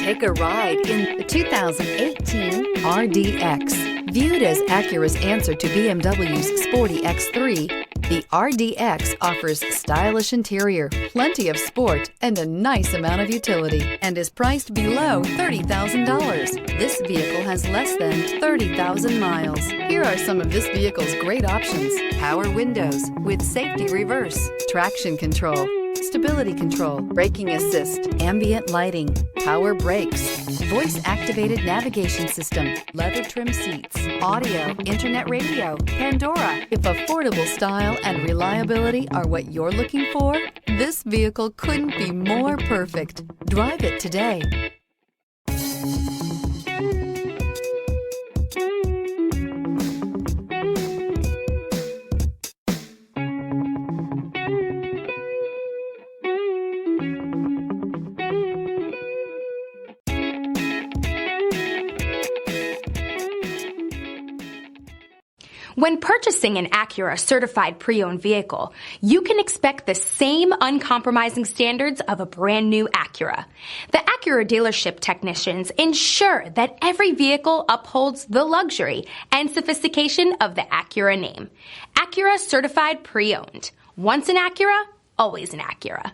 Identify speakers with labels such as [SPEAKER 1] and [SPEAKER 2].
[SPEAKER 1] Take a ride in the 2018 RDX. Viewed as Acura's answer to BMW's sporty X3, the RDX offers stylish interior, plenty of sport, and a nice amount of utility, and is priced below $30,000. This vehicle has less than 30,000 miles. Here are some of this vehicle's great options: power windows with safety reverse, traction control, stability control, braking assist, ambient lighting, power brakes, voice-activated navigation system, leather trim seats, audio, internet radio, Pandora. If affordable style and reliability are what you're looking for, this vehicle couldn't be more perfect. Drive it today.
[SPEAKER 2] When purchasing an Acura certified pre-owned vehicle, you can expect the same uncompromising standards of a brand new Acura. The Acura dealership technicians ensure that every vehicle upholds the luxury and sophistication of the Acura name. Acura certified pre-owned. Once an Acura, always an Acura.